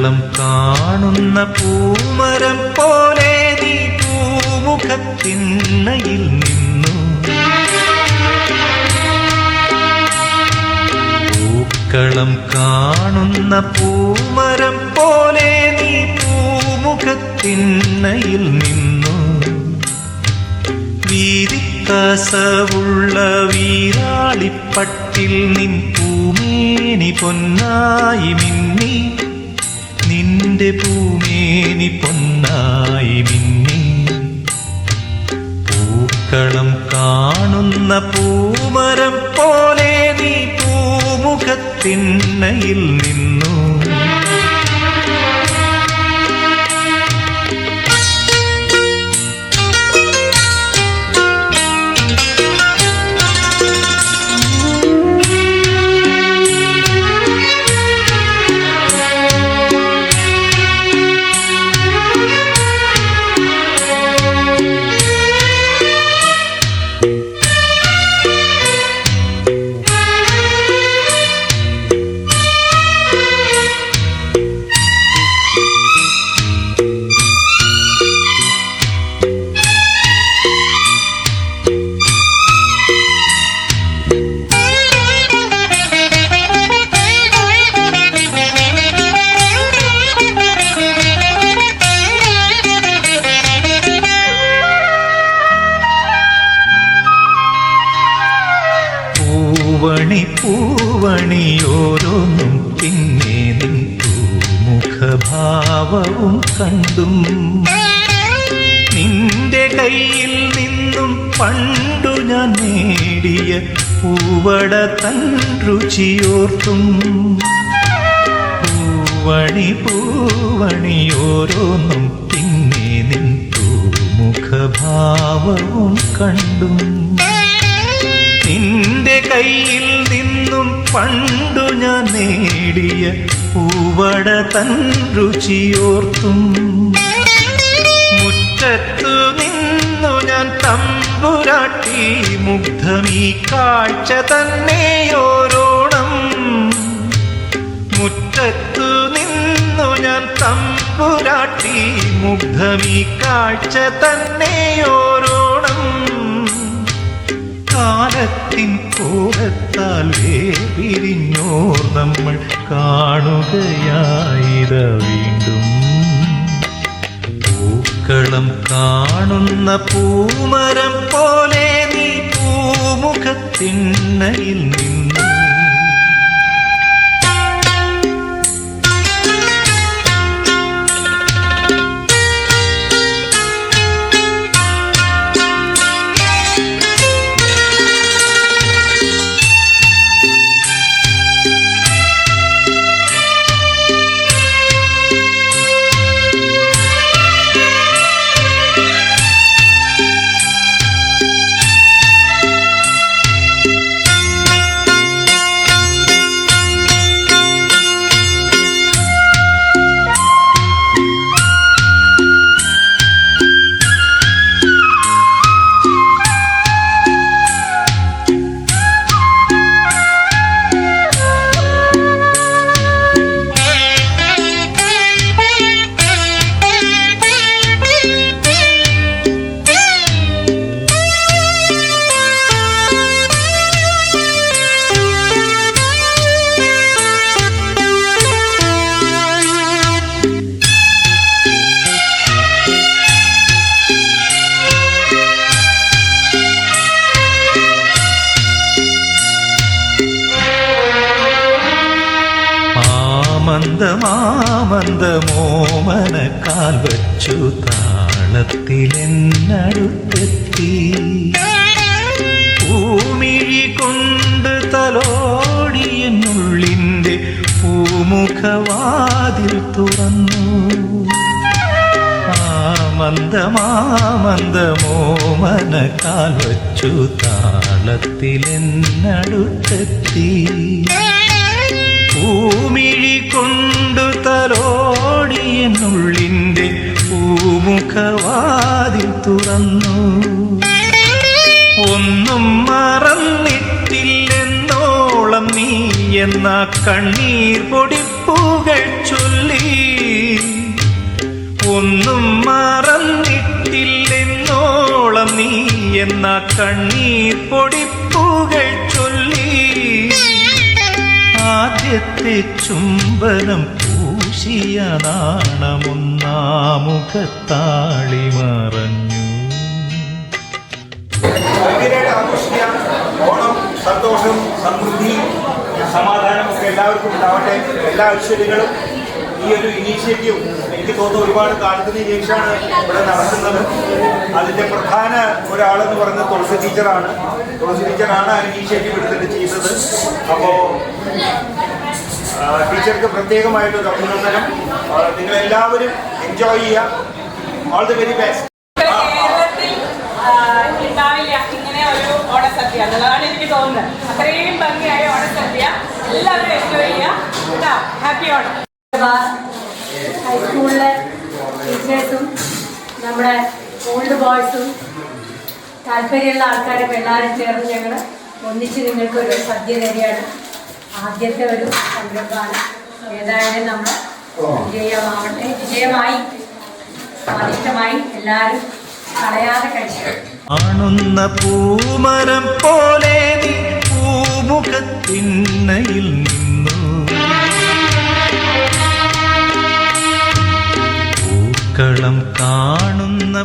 പൂക്കളം കാണുന്ന പൂമരം പോലെ നീ പൂമുഖത്തിണ്ണയിൽ നിന്നു. പൂക്കളം കാണുന്ന പൂമരം പോലെ നീ പൂമുഖത്തിണ്ണയിൽ നിന്നു. വീതിക്കസവുള്ള വീരാളിപ്പട്ടിൽ നിൻ പൂമേനി പൊന്നായി മിന്നി. നിന്റെ പൂമേനി പൊന്നായി മിന്നി. പൂക്കളം കാണുന്ന പൂമരം പോലെ നീ പൂമുഖത്തിണ്ണയിൽ നിന്നു. പൂവണിയോരോന്നും പിന്നെ നിന്നു മുഖഭാവവും കണ്ടും. നിന്റെ കയ്യിൽ നിന്നും പണ്ടു ഞാൻ നേടിയ പൂവട തൻ രുചിയോർത്തും. പൂവണിയോരോന്നും പിന്നെ നിന്നു മുഖഭാവവും കണ്ടും. നിന്റെ കയ്യിൽ നിന്നും പണ്ടു ഞാൻ നേടിയ പൂവട തൻ രുചിയോർത്തും. മുറ്റത്തു നിന്നു ഞാൻ തമ്പുരാട്ടി മുഗ്ധമീ കാഴ്ച തന്നെയോരോണം. മുറ്റത്തു നിന്നു ഞാൻ തമ്പുരാട്ടി മുഗ്ധമീ കാഴ്ച തന്നെയോരോണം. കാലത്തിൻ കോലത്താൽ വേർപിരിഞ്ഞോർ നമ്മൾ കാണുകയായിത വീണ്ടും. പൂക്കളം കാണുന്ന പൂമരം പോലെ നീ പൂമുഖത്തിണ്ണയിൽ നിന്നു. മന്ദമോമനക്കാൽ വച്ചു താളത്തിലെന്നടുത്തെത്തി. പൂമിഴി കൊണ്ട് തലോടിയെന്നുള്ളിൻ്റെ പൂമുഖവാതിൽ തുറന്നു. മന്ദമോമനക്കാൽ വച്ചു താളത്തിലെന്നടുത്തെത്തി. പൂമിഴി കൊണ്ടു തലോടിയെന്നുള്ളിൻ്റെ പൂമുഖവാതിൽ തുറന്നു. ഒന്നും മറന്നിട്ടില്ലെന്നോളം നീ എന്ന കണ്ണീർ പൊടിപ്പുകൾ ചൊല്ലി. കണ്ണീർ പൊടിപ്പൂകൾ ചൊല്ലി ആദ്യത്തെ ചുംബനം പൂശിയ നാണമുന്നാമുഖത്താളി മറഞ്ഞു. ആഘോഷിക്കാം. ഓണം സന്തോഷം, സമൃദ്ധി, സമാധാനം ഒക്കെ എല്ലാവർക്കും ഉണ്ടാവട്ടെ. എല്ലാ ഐശ്വര്യങ്ങളും. ഈ ഒരു ഇനീഷ്യേറ്റീവ് എനിക്ക് തോന്നുന്നു ഒരുപാട് കാലത്തിന് ശേഷമാണ് ഇവിടെ നടക്കുന്നത്. അതിൻ്റെ പ്രധാന ഒരാളെന്ന് പറയുന്നത് തുളസി ടീച്ചറാണ്. തുളസി ടീച്ചറാണ് ആ ഇനീഷ്യേറ്റീവ് എടുത്തിട്ട് ചെയ്തത്. അപ്പോൾ ടീച്ചർക്ക് പ്രത്യേകമായിട്ടൊരു അഭിനന്ദനം. നിങ്ങളെല്ലാവരും എൻജോയ് ചെയ്യുക. All the very best. ഉണ്ടാവില്ല ഇങ്ങനെ ഒരു ഓണസദ്യ എന്നുള്ളതാണ് എനിക്ക് തോന്നുന്നത്. അത്രയും ഭംഗിയായ ഓണസദ്യ എല്ലാവരും എൻജോയ് ചെയ്യുക. ഹാപ്പി ഓണം. ഹൈസ്കൂളിലെ ടീച്ചേഴ്സും നമ്മുടെ ഓൾഡ് ബോയ്സും താല്പര്യമുള്ള ആൾക്കാരൊക്കെ എല്ലാവരും ചേർന്ന് ഞങ്ങൾ ഒന്നിച്ച് നിങ്ങൾക്കൊരു സദ്യ തരികയാണ്. ആദ്യത്തെ ഒരു സംരംഭമാണ്. ഏതായാലും നമ്മൾ വിജയമായി സ്വാദിഷ്ടമായി എല്ലാവരും കളയാതെ കഴിച്ചു. കാണുന്ന പൂമരം പോലെ നീ പൂമുഖത്തിന്നയിൽ നിന്നു. പൂക്കളം കാണുന്ന